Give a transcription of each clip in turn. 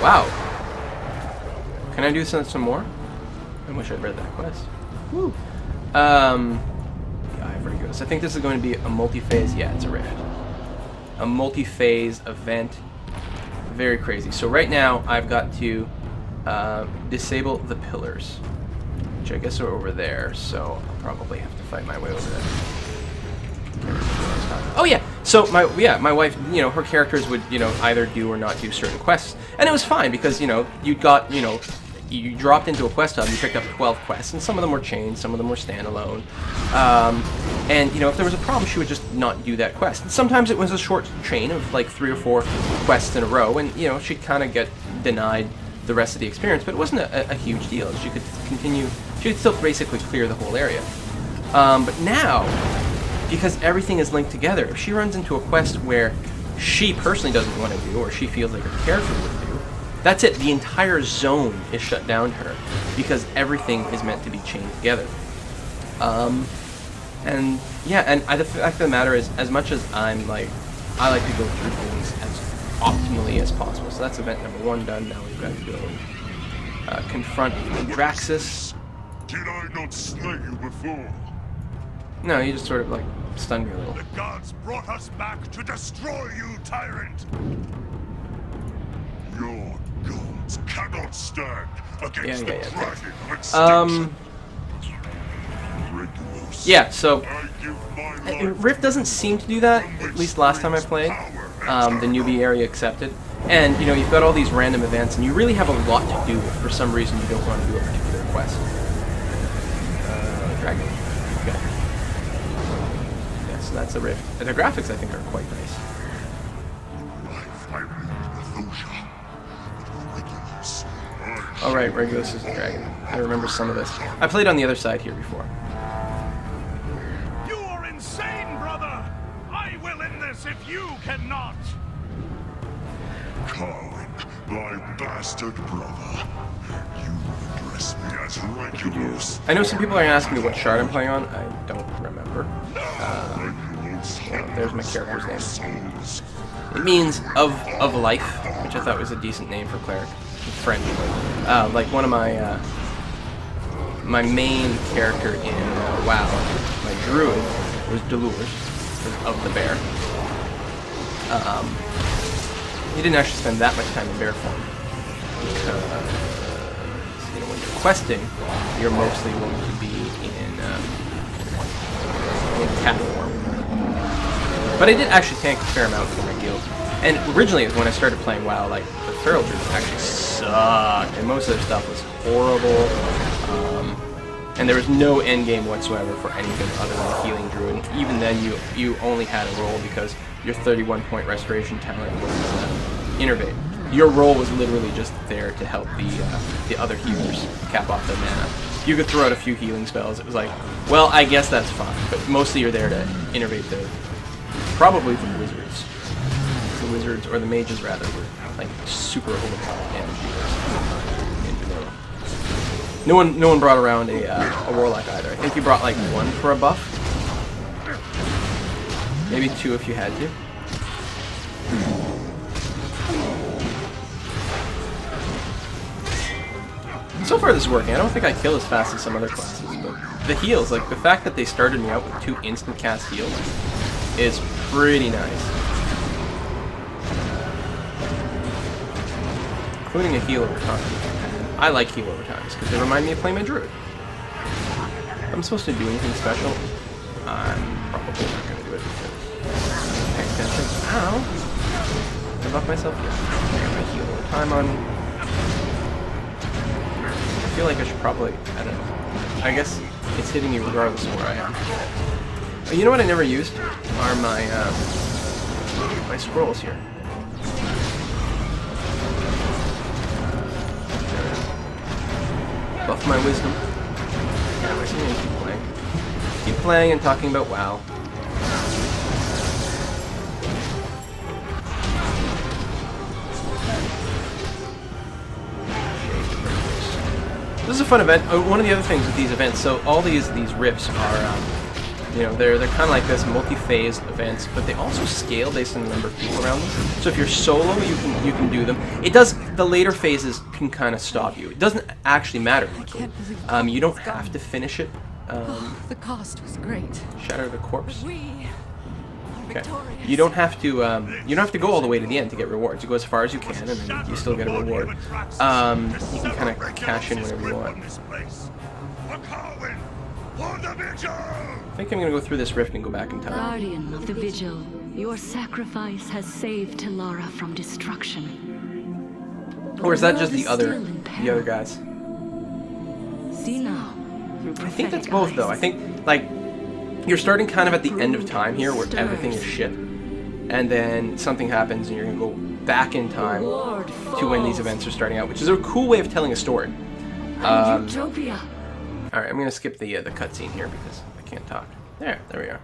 Wow. Can I do some more? I wish I'd read that quest. Woo. Yeah, very good. So I think this is going to be a multi-phase. Yeah, it's a rift. A multi-phase event. Very crazy. So right now I've got to disable the pillars, which I guess are over there. So I'll probably have to fight my way over there. Oh yeah. So my wife, you know, her characters would, you know, either do or not do certain quests, and it was fine because, you know, you dropped into a quest hub, you picked up 12 quests, and some of them were chained, some of them were standalone. And, you know, if there was a problem, she would just not do that quest. And sometimes it was a short chain of like 3 or 4 quests in a row, and, you know, she'd kind of get denied the rest of the experience, but it wasn't a huge deal. She could continue, she could still basically clear the whole area. But now, because everything is linked together, if she runs into a quest where she personally doesn't want to do, or she feels like her character would do, that's it. The entire zone is shut down to her because everything is meant to be chained together. And yeah, and the fact of the matter is, as much as I like to go through things as optimally as possible. So that's event number 1 done. Now we've got to go confront Draxus. Did I not slay you before? No, you just sort of like stunned me a little. The gods brought us back to destroy you, tyrant. Your gods cannot stand against the dragon of extinction. Yeah, so Rift doesn't seem to do that, at least last time I played. The newbie area accepted. And, you know, you've got all these random events, and you really have a lot to do if for some reason you don't want to do a particular quest. Dragon. Okay. Yeah, so that's a Rift. And the graphics, I think, are quite nice. Alright, Regulus is the dragon. I remember some of this. I played on the other side here before. You are insane, brother! I will end this if you cannot! Coward, my bastard brother. You address me as Regulus. I know some people are asking me what shard I'm playing on. I don't remember. There's my character's name. It means of life, which I thought was a decent name for cleric. French. Like one of my my main character in WoW, my druid, was Delures, of the bear. He didn't actually spend that much time in bear form because, you know, when you're questing, you're mostly going to be in cat form. But I did actually tank a fair amount for my guild. And originally, when I started playing WoW, like, the Feral Druid actually sucked, and most of their stuff was horrible, and there was no end game whatsoever for anything other than a healing druid. And even then, you only had a roll because your 31-point restoration talent was Innervate. Your role was literally just there to help the other healers cap off their mana. You could throw out a few healing spells. It was like, well, I guess that's fine, but mostly you're there to innervate probably the wizards. The wizards, or the mages rather, were like super overpowered damage dealers in vanilla. No one brought around a warlock either. I think you brought like 1 for a buff, maybe 2 if you had to. So far this is working. I don't think I kill as fast as some other classes, but the heals, like the fact that they started me out with 2 instant cast heals, is pretty nice. Including a heal over time. I like heal over times because they remind me of playing my druid. If I'm supposed to do anything special, I'm probably not going to do it because pay attention. Ow! I buff myself here. I got my heal over time on. I feel like I should probably, I don't know. I guess it's hitting me regardless of where I am. Oh, you know what I never used? Are my scrolls here. Buff my wisdom. Yeah, my wisdom, keep playing. Keep playing and talking about WoW. This is a fun event. One of the other things with these events, so all these rifts are You know, they're kind of like this multi-phase events, but they also scale based on the number of people around them. So if you're solo, you can do them. It does. The later phases can kind of stop you. It doesn't actually matter. You don't have to finish it. The cost was great. Shatter the corpse. We are Okay. victorious. You don't have to. You don't have to go all the way to the end to get rewards. You go as far as you can, and then you still get a reward. You can kind of cash in whenever you want. I think I'm gonna go through this rift and go back in time. Guardian of the Vigil, your sacrifice has saved Telara from destruction. Or is that just The the world other is still in peril. the other guys? See now. I think that's both though. I think like you're starting kind of at the end of time here where everything is shit. And then something happens and you're gonna go back in time to when these events are starting out, which is a cool way of telling a story. Utopia. Alright, I'm gonna skip the cutscene here because I can't talk. There we are.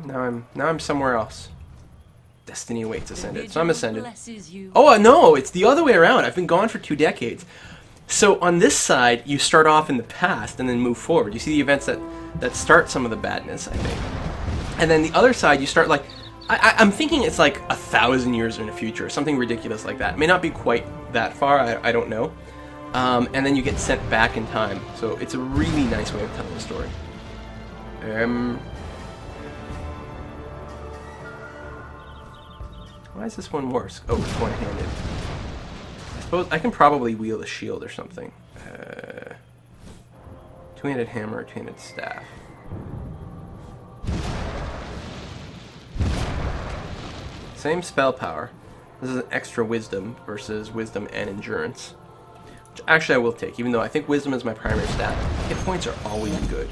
Now I'm somewhere else. Destiny awaits ascended. So I'm ascended. Oh no, it's the other way around. I've been gone for 2 decades. So on this side, you start off in the past and then move forward. You see the events that start some of the badness, I think. And then the other side, you start like I'm thinking it's like 1,000 years in the future, or something ridiculous like that. It may not be quite that far. I don't know. And then you get sent back in time. So it's a really nice way of telling the story. Why is this one worse? Oh, it's one-handed. I suppose I can probably wield a shield or something. Two-handed hammer, two-handed staff. Same spell power. This is an extra wisdom versus wisdom and endurance. Which actually I will take, even though I think wisdom is my primary stat. Hit points are always good.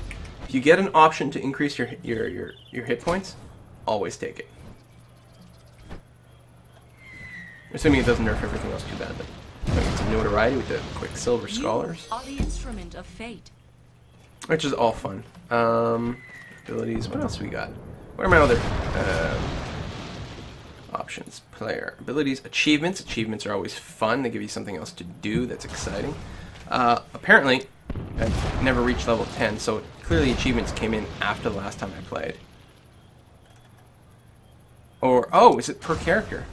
If you get an option to increase your hit points, always take it. Assuming it doesn't nerf everything else too badly. I get some notoriety with the Quicksilver Scholars, Are the instrument of fate. which is all fun. Abilities. What else we got? What are my other options? Player abilities, achievements. Achievements are always fun. They give you something else to do that's exciting. Apparently, I've never reached level 10, so clearly achievements came in after the last time I played. Or oh, is it per character?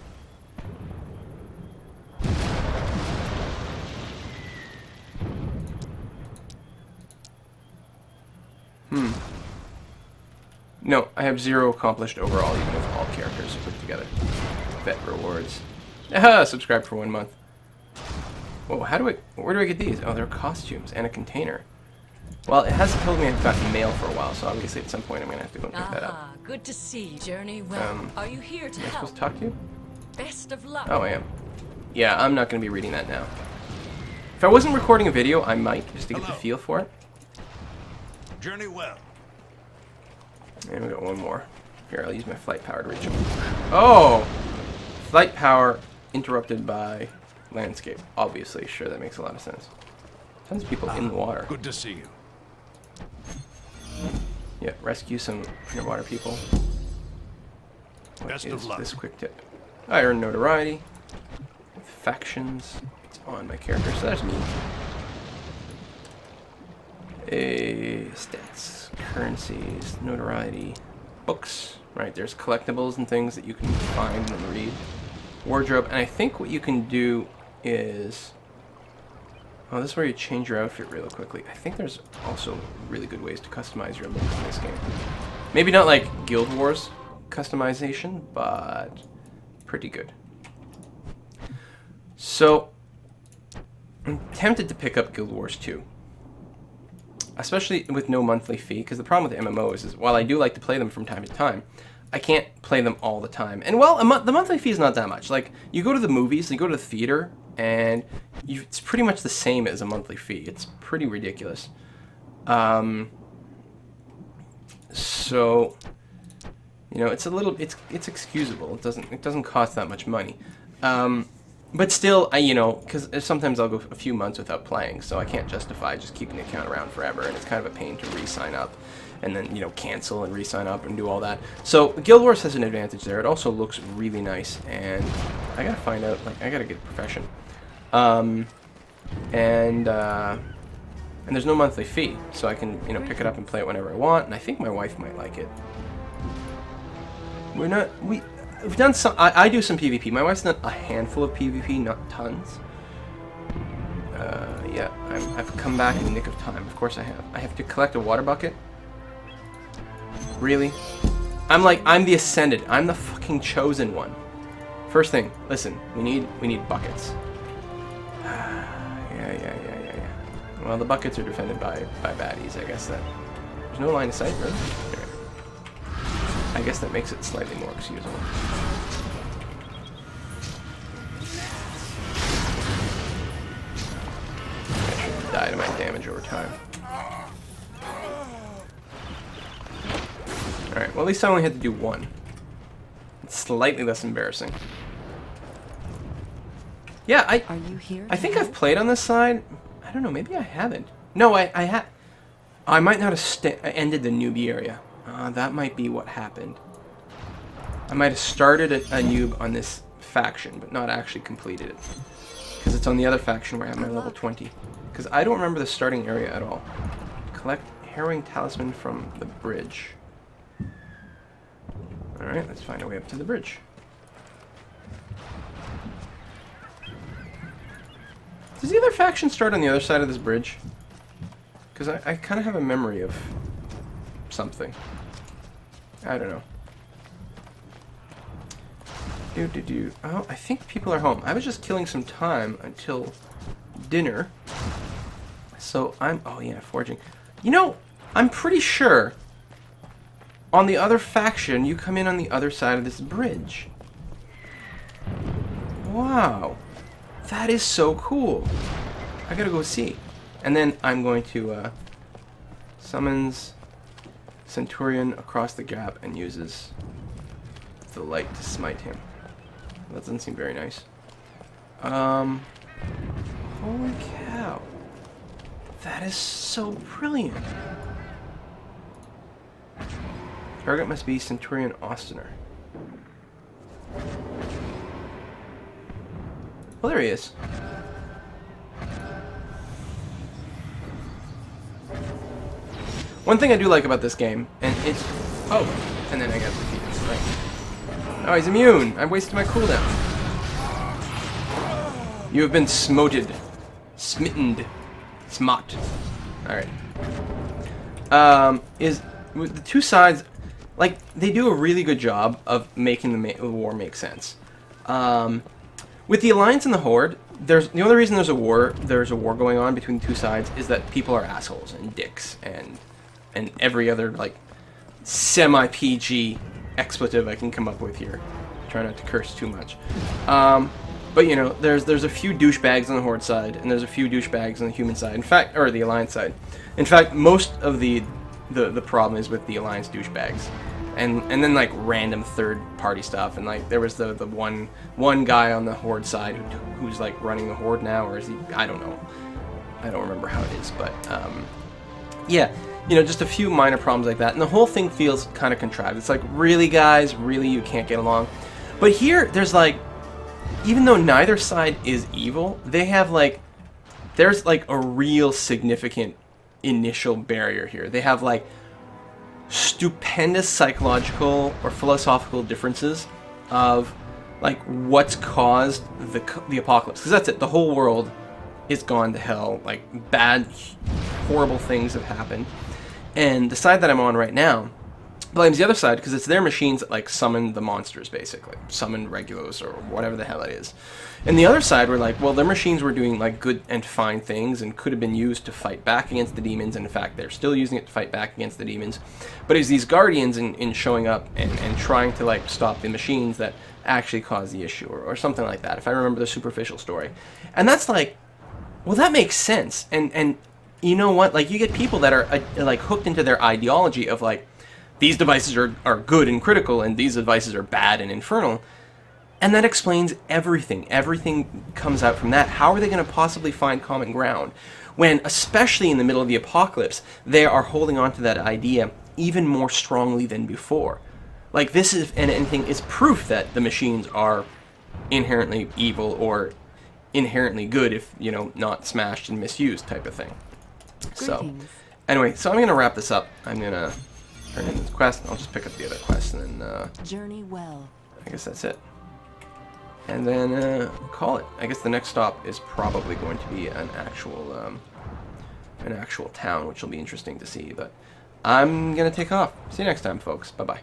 No, I have 0 accomplished overall, even with all characters put together. Vet rewards. Ah, subscribe for 1 month. Whoa, where do I get these? Oh, they're costumes and a container. Well, it hasn't told me I've gotten mail for a while, so obviously at some point I'm gonna have to go and pick that up. Good to see you. Journey well. Are you here to Am I help? supposed to talk to you? Best of luck. Oh, I am. Yeah, I'm not gonna be reading that now. If I wasn't recording a video, I might, just to get the feel for it. Journey well. And we got one more. Here, I'll use my flight power to reach him. Oh! Flight power interrupted by landscape. Obviously, sure, that makes a lot of sense. Tons of people in the water. Good to see you. Yeah, rescue some underwater people. What Best is of luck. this quick tip? I earn notoriety. With factions. It's on my character, so there's me. Stats, currencies, notoriety, books. Right, there's collectibles and things that you can find and read. Wardrobe, and I think what you can do is... Oh, this is where you change your outfit really quickly. I think there's also really good ways to customize your looks in this game. Maybe not like Guild Wars customization, but pretty good. So, I'm tempted to pick up Guild Wars 2. Especially with no monthly fee, because the problem with MMOs is while I do like to play them from time to time, I can't play them all the time. And well, the monthly fee is not that much. Like, you go to the movies, you go to the theater, and it's pretty much the same as a monthly fee. It's pretty ridiculous. So, you know, it's a little, it's excusable. It doesn't cost that much money. But still, you know, because sometimes I'll go a few months without playing, so I can't justify just keeping the account around forever, and it's kind of a pain to re-sign up, and then, you know, cancel and re-sign up and do all that. So Guild Wars has an advantage there. It also looks really nice, and I gotta find out, like, I gotta get a profession. And there's no monthly fee, so I can, you know, pick it up and play it whenever I want, and I think my wife might like it. We've done some, I do some PvP. My wife's done a handful of PvP, not tons. Yeah, I've come back in the nick of time. Of course I have. I have to collect a water bucket. Really? I'm the Ascended. I'm the fucking chosen one. First thing, listen, we need buckets. Yeah. Well, the buckets are defended by baddies, I guess that. There's no line of sight, really? There. I guess that makes it slightly more excusable. I should die to my damage over time. Alright, well at least I only had to do one. It's slightly less embarrassing. Yeah, Are you here? I think I've played on this side. I don't know, maybe I haven't. No, I have. I might not have ended the newbie area. That might be what happened. I might have started a noob on this faction, but not actually completed it. Because it's on the other faction where I have my level 20. Because I don't remember the starting area at all. Collect Harrowing Talisman from the bridge. Alright, let's find our way up to the bridge. Does the other faction start on the other side of this bridge? Because I kind of have a memory of something. I don't know. Oh, I think people are home. I was just killing some time until dinner. So oh yeah, foraging. You know, I'm pretty sure on the other faction, you come in on the other side of this bridge. Wow. That is so cool. I gotta go see. And then I'm going to summons Centurion across the gap and uses the light to smite him. That doesn't seem very nice. Holy cow. That is so brilliant. Target must be Centurion Austiner. Well, there he is. One thing I do like about this game, and it's... Oh, and then I got defeated. Right. Oh, he's immune. I wasted my cooldown. You have been smoted. Smittened. Smot. Alright. With the two sides... Like, they do a really good job of making the war make sense. With the Alliance and the Horde, the only reason there's a war going on between the two sides is that people are assholes and dicks and every other, like, semi-PG expletive I can come up with here. Try not to curse too much. But, you know, there's a few douchebags on the Horde side, and there's a few douchebags on the human side. In fact, or the Alliance side. In fact, most of the problem is with the Alliance douchebags. And then, like, random third-party stuff. And, like, there was the one guy on the Horde side who's, like, running the Horde now, or is he... I don't know. I don't remember how it is, but, yeah. You know, just a few minor problems like that. And the whole thing feels kind of contrived. It's like, really, guys? Really, you can't get along? But here, there's, like... Even though neither side is evil, they have, like... There's, like, a real significant initial barrier here. They have, like... stupendous psychological or philosophical differences of like what's caused the apocalypse, because that's it. The whole world is gone to hell. Like bad, horrible things have happened, and the side that I'm on right now blames the other side because it's their machines that like summon the monsters, basically summon Regulos or whatever the hell it is. And the other side were like, well, their machines were doing like good and fine things and could have been used to fight back against the demons. And in fact, they're still using it to fight back against the demons. But it's these guardians in showing up and trying to like stop the machines that actually cause the issue or something like that, if I remember the superficial story. And that's like, well, that makes sense. And you know what? Like you get people that are like hooked into their ideology of like, these devices are good and critical and these devices are bad and infernal. And that explains everything. Everything comes out from that. How are they going to possibly find common ground when, especially in the middle of the apocalypse, they are holding on to that idea even more strongly than before? Like this is, and anything is proof that the machines are inherently evil or inherently good if, you know, not smashed and misused type of thing. So, Greetings. anyway, so I'm going to wrap this up. I'm going to turn in this quest. I'll just pick up the other quest, and then Journey well. I guess that's it. And then call it. I guess the next stop is probably going to be an actual town, which will be interesting to see. But I'm going to take off. See you next time, folks. Bye-bye.